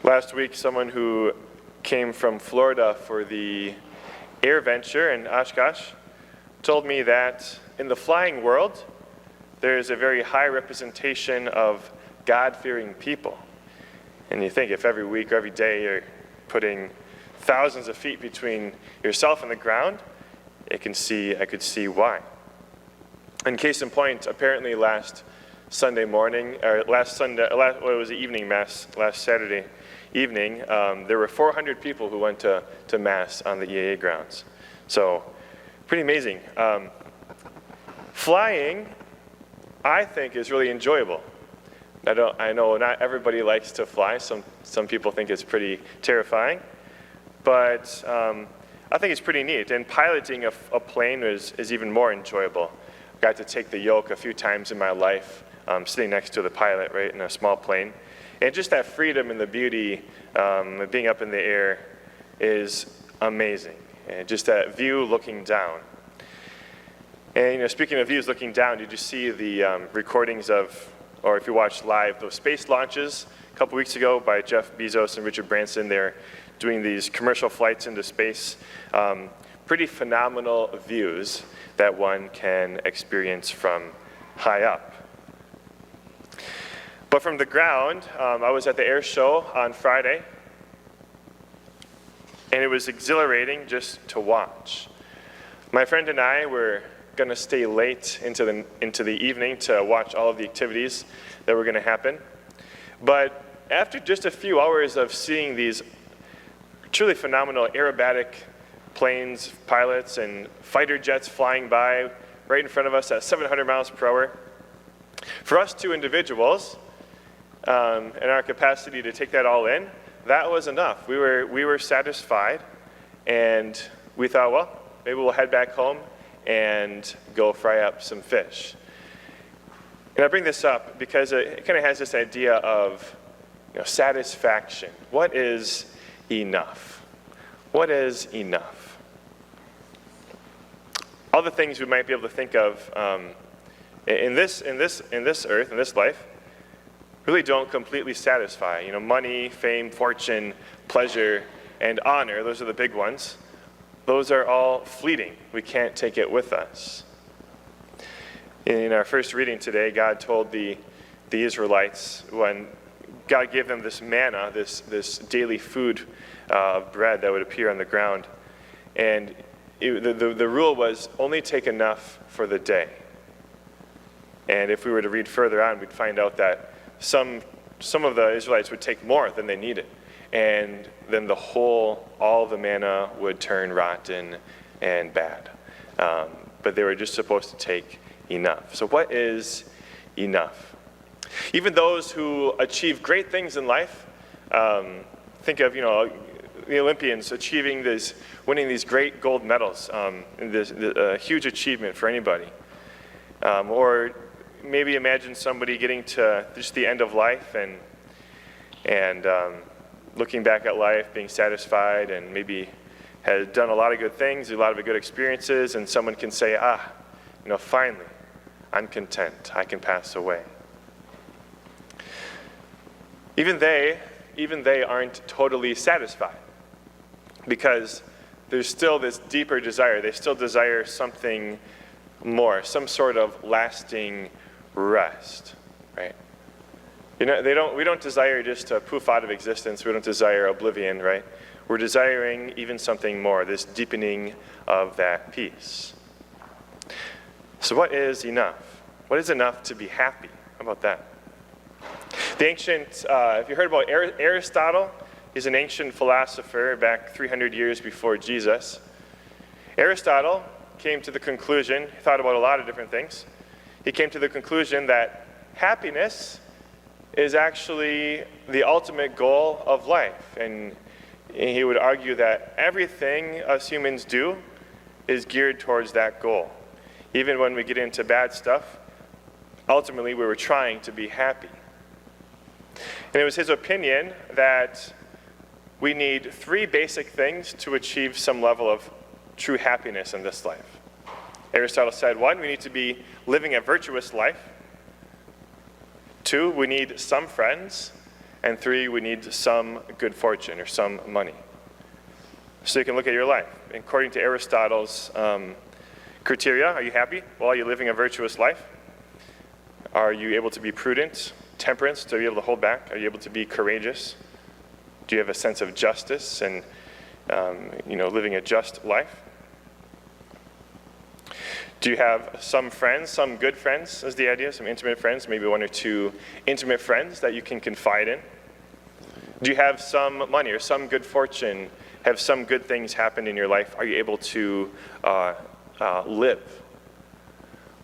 Last week, someone who came from Florida for the air venture in Oshkosh told me that in the flying world, there's a very high representation of God-fearing people. And you think if every week or every day you're putting thousands of feet between yourself and the ground, I could see why. And case in point, apparently last Sunday morning, or it was the evening mass, last Saturday evening, there were 400 people who went to mass on the EAA grounds. So, pretty amazing. Flying, I think, is really enjoyable. I know not everybody likes to fly. Some people think it's pretty terrifying, but I think it's pretty neat. And piloting a plane is even more enjoyable. I got to take the yoke a few times in my life, sitting next to the pilot, right, in a small plane. And just that freedom and the beauty of being up in the air is amazing. And just that view looking down. And speaking of views looking down, did you see the recordings of, or if you watched live, those space launches a couple weeks ago by Jeff Bezos and Richard Branson? They're doing these commercial flights into space. Pretty phenomenal views that one can experience from high up. But from the ground, I was at the air show on Friday, and it was exhilarating just to watch. My friend and I were going to stay late into the evening to watch all of the activities that were going to happen. But after just a few hours of seeing these truly phenomenal aerobatic planes, pilots, and fighter jets flying by right in front of us at 700 miles per hour, for us two individuals, and our capacity to take that all in, that was enough. We were satisfied, and we thought, well, maybe we'll head back home and go fry up some fish. And I bring this up because it kind of has this idea of satisfaction. What is enough? What is enough? All the things we might be able to think of in this earth, in this life, really don't completely satisfy. Money, fame, fortune, pleasure, and honor, those are the big ones. Those are all fleeting. We can't take it with us. In our first reading today, God told the Israelites, when God gave them this manna, this daily food of bread that would appear on the ground, and the rule was only take enough for the day. And if we were to read further on, we'd find out that some of the Israelites would take more than they needed. And then all the manna would turn rotten and bad. But they were just supposed to take enough. So what is enough? Even those who achieve great things in life, think of, the Olympians winning these great gold medals, a huge achievement for anybody. Or maybe imagine somebody getting to just the end of life and looking back at life, being satisfied, and maybe has done a lot of good things, a lot of good experiences, and someone can say, finally, I'm content, I can pass away. Even they aren't totally satisfied, because there's still this deeper desire. They still desire something more, some sort of lasting rest, right? We don't desire just to poof out of existence. We don't desire oblivion, right? We're desiring even something more, this deepening of that peace. So what is enough? What is enough to be happy? How about that? The ancient, if you heard about Aristotle, he's an ancient philosopher back 300 years before Jesus. Aristotle came to the conclusion, he thought about a lot of different things. He came to the conclusion that happiness is actually the ultimate goal of life. And he would argue that everything us humans do is geared towards that goal. Even when we get into bad stuff, ultimately we were trying to be happy. And it was his opinion that we need three basic things to achieve some level of true happiness in this life. Aristotle said, 1, we need to be living a virtuous life. 2, we need some friends. And 3, we need some good fortune or some money. So you can look at your life. According to Aristotle's criteria, are you happy? Well, are you living a virtuous life? Are you able to be prudent? Temperance, to be able to hold back? Are you able to be courageous? Do you have a sense of justice and living a just life? Do you have some friends, some good friends is the idea, some intimate friends, maybe 1 or 2 intimate friends that you can confide in? Do you have some money or some good fortune? Have some good things happened in your life? Are you able to live?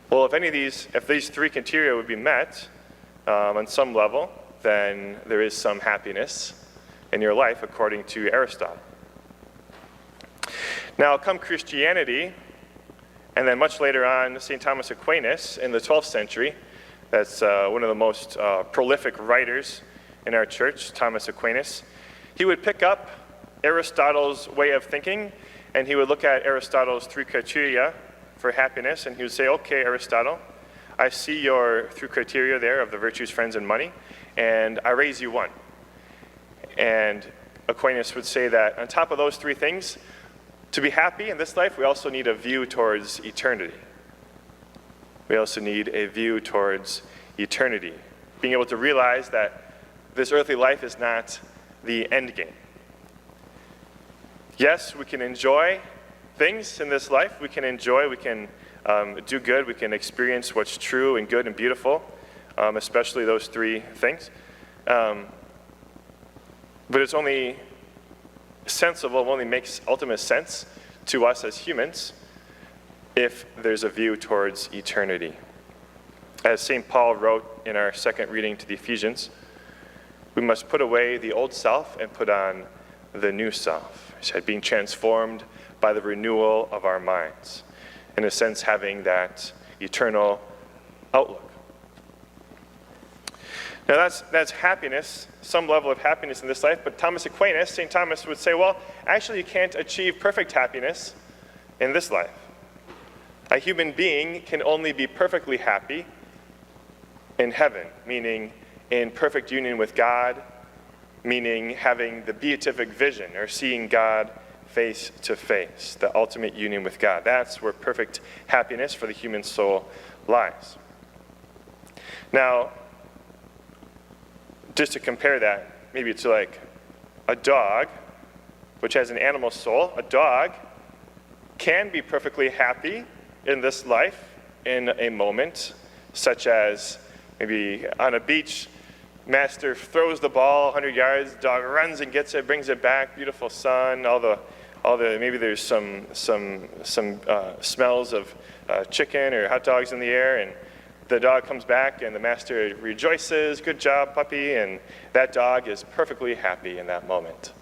Well, if these 3 criteria would be met on some level, then there is some happiness in your life, according to Aristotle. Now, come Christianity, and then much later on, St. Thomas Aquinas in the 12th century. That's one of the most prolific writers in our church, Thomas Aquinas. He would pick up Aristotle's way of thinking, and he would look at Aristotle's 3 criteria for happiness, and he would say, okay, Aristotle, I see your 3 criteria there of the virtues, friends, and money, and I raise you 1. And Aquinas would say that on top of those 3 things, to be happy in this life, we also need a view towards eternity. We also need a view towards eternity. Being able to realize that this earthly life is not the end game. Yes, we can enjoy things in this life. We can do good. We can experience what's true and good and beautiful, especially those 3 things. But it's only sensible, it only makes ultimate sense to us as humans if there's a view towards eternity. As St. Paul wrote in our second reading to the Ephesians, we must put away the old self and put on the new self. He said, being transformed by the renewal of our minds. In a sense, having that eternal outlook. Now that's happiness, some level of happiness in this life, but St. Thomas would say, well, actually you can't achieve perfect happiness in this life. A human being can only be perfectly happy in heaven, meaning in perfect union with God, meaning having the beatific vision, or seeing God face to face, the ultimate union with God. That's where perfect happiness for the human soul lies. Now, just to compare that, maybe to like a dog, which has an animal soul. A dog can be perfectly happy in this life in a moment, such as maybe on a beach, master throws the ball 100 yards, dog runs and gets it, brings it back, beautiful sun, all the maybe there's some smells of chicken or hot dogs in the air, and the dog comes back and the master rejoices, good job, puppy, and that dog is perfectly happy in that moment.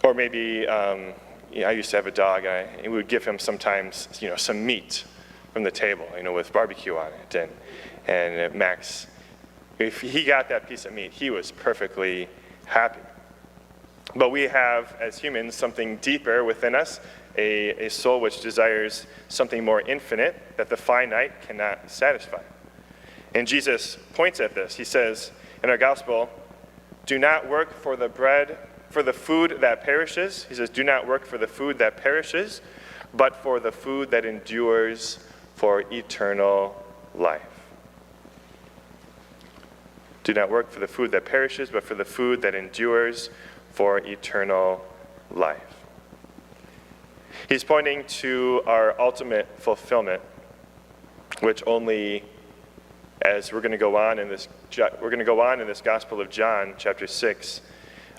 Or maybe, I used to have a dog, and we would give him sometimes, some meat from the table, with barbecue on it, and Max, if he got that piece of meat, he was perfectly happy. But we have, as humans, something deeper within us, a soul which desires something more infinite that the finite cannot satisfy. And Jesus points at this. He says in our gospel, do not work for the food that perishes. He says, do not work for the food that perishes, but for the food that endures for eternal life. Do not work for the food that perishes, but for the food that endures for eternal life. He's pointing to our ultimate fulfillment, which only, as we're going to go on in this Gospel of John, chapter 6,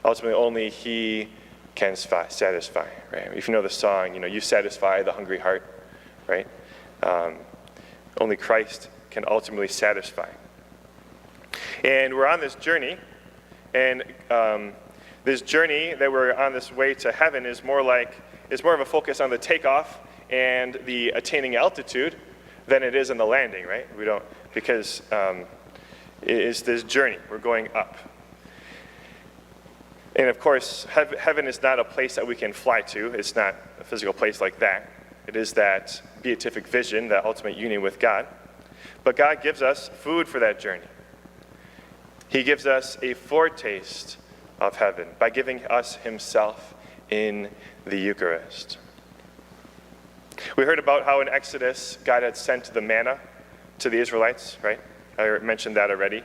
ultimately only He can satisfy. Right? If you know the song, you satisfy the hungry heart, right? Only Christ can ultimately satisfy. And we're on this journey, and this journey that we're on this way to heaven is more of a focus on the takeoff and the attaining altitude than it is in the landing, right? Because it is this journey. We're going up. And of course, heaven is not a place that we can fly to. It's not a physical place like that. It is that beatific vision, that ultimate union with God. But God gives us food for that journey. He gives us a foretaste of heaven by giving us himself in the Eucharist. We heard about how in Exodus God had sent the manna to the Israelites, right? I mentioned that already.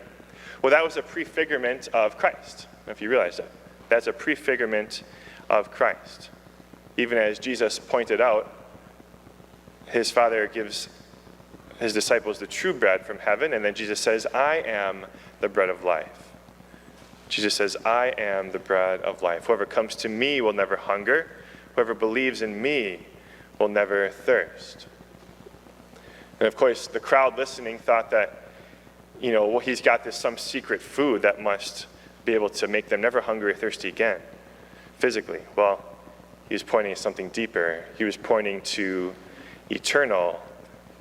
Well, that was a prefigurement of Christ, if you realize that. That's a prefigurement of Christ. Even as Jesus pointed out, his Father gives his disciples the true bread from heaven, and then Jesus says, I am the bread of life. Jesus says, I am the bread of life. Whoever comes to me will never hunger. Whoever believes in me will never thirst. And of course, the crowd listening thought that, well, he's got some secret food that must be able to make them never hungry or thirsty again, physically. Well, he was pointing to something deeper. He was pointing to eternal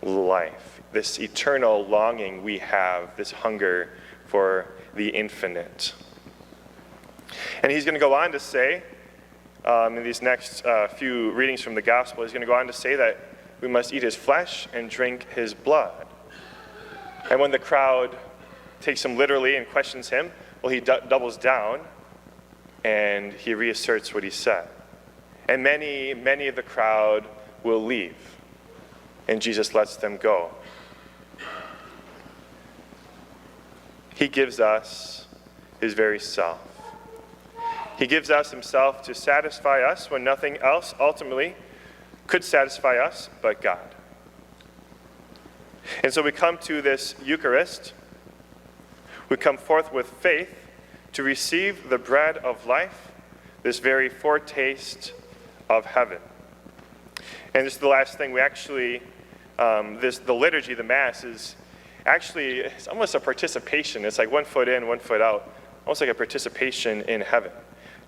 life, this eternal longing we have, this hunger for the infinite. And he's going to go on to say, in these next few readings from the gospel, he's going to go on to say that we must eat his flesh and drink his blood. And when the crowd takes him literally and questions him, well, he doubles down and he reasserts what he said. And many of the crowd will leave, and Jesus lets them go. He gives us his very self. He gives us himself to satisfy us when nothing else ultimately could satisfy us but God. And so we come to this Eucharist. We come forth with faith to receive the bread of life, this very foretaste of heaven. And this is the last thing. We actually, the liturgy, the Mass, is actually, it's almost a participation. It's like 1 foot in, 1 foot out, almost like a participation in heaven.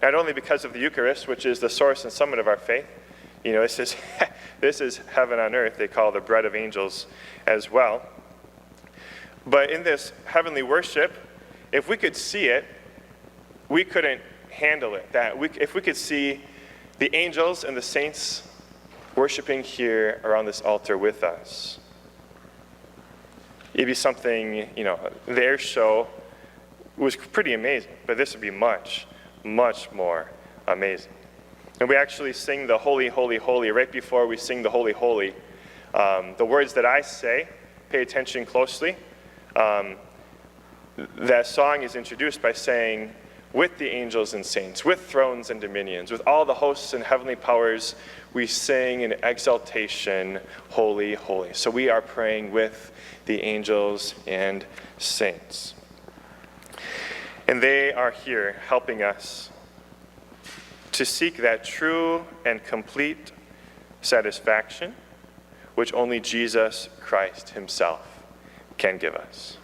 Not only because of the Eucharist, which is the source and summit of our faith. This is heaven on earth. They call the bread of angels as well. But in this heavenly worship, if we could see it, we couldn't handle it. If we could see the angels and the saints worshiping here around this altar with us, it'd be something, their show was pretty amazing, but this would be much, much more amazing. And we actually sing the Holy, Holy, Holy. Right before we sing the Holy, Holy, the words that I say, pay attention closely. That song is introduced by saying, with the angels and saints, with thrones and dominions, with all the hosts and heavenly powers, we sing in exaltation, Holy, Holy. So we are praying with the angels and saints. And they are here helping us to seek that true and complete satisfaction which only Jesus Christ himself can give us.